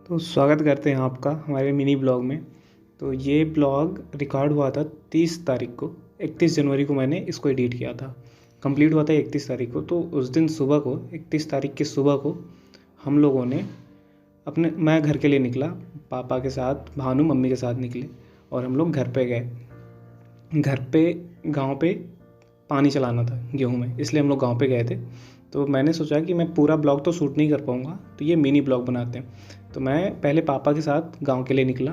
तो स्वागत करते हैं आपका हमारे मिनी ब्लॉग में। तो ये ब्लॉग रिकॉर्ड हुआ था 30 तारीख को। 31 जनवरी को मैंने इसको एडिट किया था। कंप्लीट हुआ था 31 तारीख को। तो उस दिन सुबह को 31 तारीख की सुबह को हम लोगों ने मैं घर के लिए निकला, पापा के साथ, भानु मम्मी के साथ निकले और हम लोग घर पे गए। घर पे गाँव पे पानी चलाना था गेहूँ में, इसलिए हम लोग गाँव पे गए थे। तो मैंने सोचा कि मैं पूरा ब्लॉग तो शूट नहीं कर पाऊँगा, तो ये मिनी ब्लॉग बनाते हैं। तो मैं पहले पापा के साथ गांव के लिए निकला।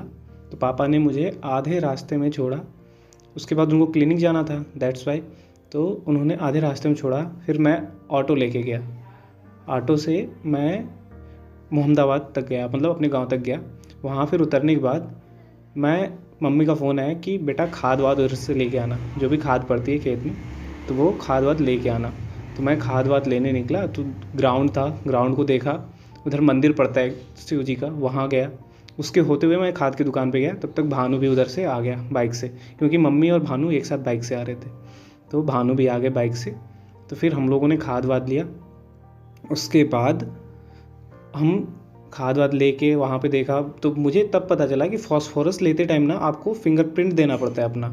तो पापा ने मुझे आधे रास्ते में छोड़ा। उसके बाद उनको क्लिनिक जाना था, दैट्स वाई। तो उन्होंने आधे रास्ते में छोड़ा। फिर मैं ऑटो लेके गया। ऑटो से मैं मोहम्मदाबाद तक गया, मतलब अपने गांव तक गया। वहाँ फिर उतरने के बाद मम्मी का फ़ोन आया कि बेटा खाद वाद उधर से लेके आना, जो भी खाद पड़ती है खेत में, तो वो खाद वाद लेके आना। तो मैं खाद वाद लेने निकला। तो ग्राउंड था, ग्राउंड को देखा, उधर मंदिर पड़ता है शिव जी का, वहाँ गया। उसके होते हुए मैं खाद की दुकान पे गया। तब तक भानु भी उधर से आ गया बाइक से, क्योंकि मम्मी और भानु एक साथ बाइक से आ रहे थे। तो भानु भी आ गए बाइक से। तो फिर हम लोगों ने खाद वाद लिया। उसके बाद हम खाद वाद लेके वहाँ पे देखा, तो मुझे तब पता चला कि फॉस्फोरस लेते टाइम ना आपको फिंगरप्रिंट देना पड़ता है अपना,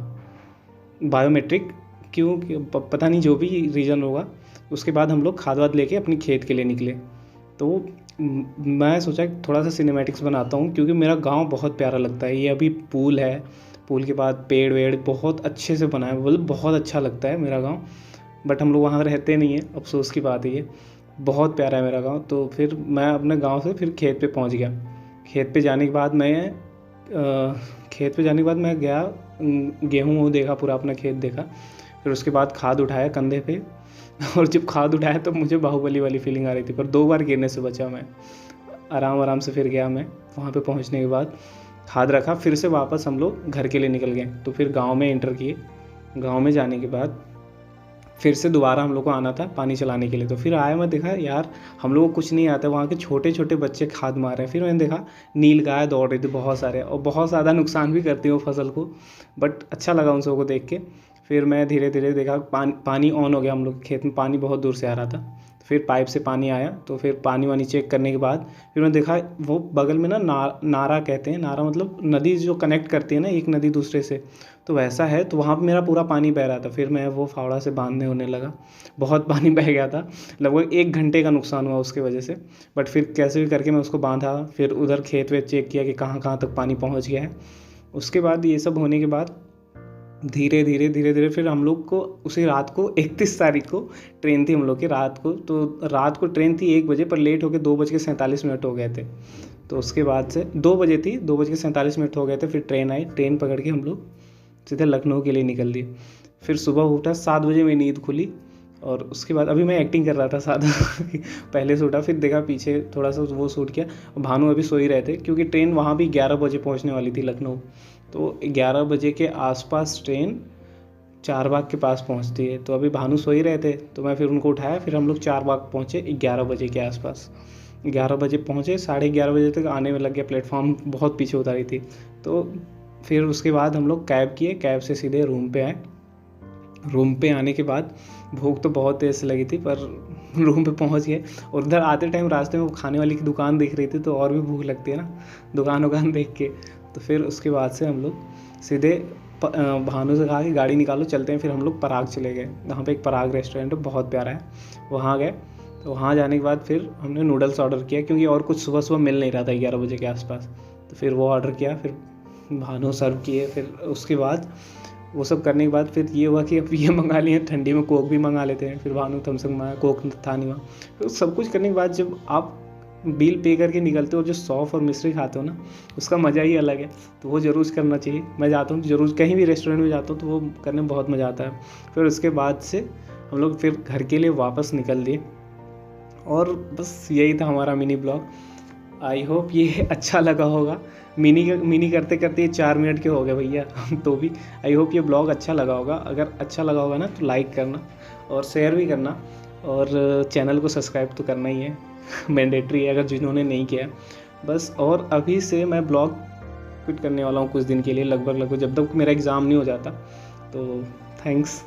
बायोमेट्रिक। क्यों, पता नहीं, जो भी रीज़न होगा। उसके बाद हम लोग खाद वाद लेके अपनी खेत के लिए निकले। तो मैं सोचा थोड़ा सा सिनेमैटिक्स बनाता हूँ, क्योंकि मेरा गांव बहुत प्यारा लगता है। ये अभी पुल है, पुल के बाद पेड़ वेड़ बहुत अच्छे से बना है, मतलब बहुत अच्छा लगता है मेरा गांव। बट हम लोग वहाँ रहते नहीं हैं, अफसोस की बात है ये। बहुत प्यारा है मेरा गांव। तो फिर मैं अपने गांव से फिर खेत पे पहुँच गया। खेत पे जाने के बाद मैं गया, गेहूँ देखा, पूरा अपना खेत देखा। फिर उसके बाद खाद उठाया कंधे पे। और जब खाद उठाया तो मुझे बाहुबली वाली फीलिंग आ रही थी, पर 2 बार गिरने से बचा मैं। आराम से फिर गया मैं। वहाँ पे पहुँचने के बाद खाद रखा, फिर से वापस हम लोग घर के लिए निकल गए। तो फिर गांव में एंटर किए। गांव में जाने के बाद फिर से दोबारा हम लोग को आना था पानी चलाने के लिए। तो फिर आया, मैं देखा यार हम लोग को कुछ नहीं आता। वहाँ के छोटे छोटे बच्चे खाद मार रहे हैं। फिर मैंने देखा नील गाय दौड़ रही थी बहुत सारे, और बहुत ज़्यादा नुकसान भी करती है वो फसल को, बट अच्छा लगा उन सबको देख के। फिर मैं धीरे धीरे देखा पानी ऑन हो गया। हम लोग खेत में पानी बहुत दूर से आ रहा था। फिर पाइप से पानी आया। तो फिर पानी वानी चेक करने के बाद फिर मैं देखा वो बगल में ना नारा कहते हैं, नारा मतलब नदी जो कनेक्ट करती है ना एक नदी दूसरे से, तो वैसा है। तो वहाँ पे मेरा पूरा पानी बह रहा था। फिर मैं वो फावड़ा से बांधने होने लगा। बहुत पानी बह गया था, लगभग 1 घंटे का नुकसान हुआ उसके वजह से। बट फिर कैसे भी करके मैं उसको बांधा। फिर उधर खेत वेत चेक किया कि कहाँ कहाँ तक पानी पहुँच गया है। उसके बाद ये सब होने के बाद धीरे धीरे फिर हम लोग को उसी रात को 31 तारीख को ट्रेन थी हम लोग की रात को। तो रात को ट्रेन थी 1 बजे, पर लेट होकर 2:47 हो गए थे। तो उसके बाद से 2 बजे थी, 2:47 हो गए थे। फिर ट्रेन आई, ट्रेन पकड़ के हम लोग सीधे लखनऊ के लिए निकल दिए। फिर सुबह उठा 7 बजे में नींद खुली। और उसके बाद अभी मैं एक्टिंग कर रहा था सादा पहले से उठा, फिर देखा पीछे थोड़ा सा वो शूट किया। भानु अभी सो ही रहे थे, क्योंकि ट्रेन वहाँ भी 11 बजे पहुँचने वाली थी लखनऊ। तो 11 बजे के आसपास ट्रेन चारबाग के पास पहुँचती है। तो अभी भानु सो ही रहे थे, तो मैं फिर उनको उठाया। फिर हम लोग चारबाग पहुँचे 11 बजे के आसपास। 11 बजे पहुँचे, 11:30 बजे तक आने में लग गया। प्लेटफॉर्म बहुत पीछे उतारी थी। तो फिर उसके बाद हम लोग कैब किए, कैब से सीधे रूम पे आए। रूम पे आने के बाद भूख तो बहुत तेज़ से लगी थी, पर रूम पे पहुंच गए। और उधर आते टाइम रास्ते में वो खाने वाली की दुकान दिख रही थी, तो और भी भूख लगती है ना दुकान देख के। तो फिर उसके बाद से हम लोग सीधे भानु से कहा कि गाड़ी निकालो चलते हैं। फिर हम लोग पराग चले गए। वहाँ पे एक पराग रेस्टोरेंट है, बहुत प्यारा है, वहाँ गए। तो वहाँ जाने के बाद फिर हमने नूडल्स ऑर्डर किया, क्योंकि और कुछ सुबह मिल नहीं रहा था 11 बजे के आसपास। तो फिर वो ऑर्डर किया, फिर भानु सर्व किए। फिर उसके बाद वो सब करने के बाद फिर ये हुआ कि अब ये मंगा लिए, ठंडी में कोक भी मंगा लेते हैं। फिर भानु थम्स अप मंगाया, कोक था नहीं वहाँ। फिर सब कुछ करने के बाद जब आप बिल पे करके निकलते हो, जो सौंफ और मिश्री खाते हो ना, उसका मज़ा ही अलग है। तो वो ज़रूर करना चाहिए। मैं जाता हूँ ज़रूर, कहीं भी रेस्टोरेंट में जाता हूँ तो वो करने में बहुत मज़ा आता है। फिर उसके बाद से हम लोग फिर घर के लिए वापस निकल दिए। और बस यही था हमारा मिनी ब्लॉग। आई होप ये अच्छा लगा होगा। मिनी करते करते ये 4 मिनट के हो गए भैया तो भी आई होप ये ब्लॉग अच्छा लगा होगा। अगर अच्छा लगा होगा ना तो लाइक करना और शेयर भी करना, और चैनल को सब्सक्राइब तो करना ही है मैंडेटरी है, अगर जिन्होंने नहीं किया बस। और अभी से मैं ब्लॉग क्विट करने वाला हूँ कुछ दिन के लिए, लगभग जब तक मेरा एग्ज़ाम नहीं हो जाता। तो थैंक्स।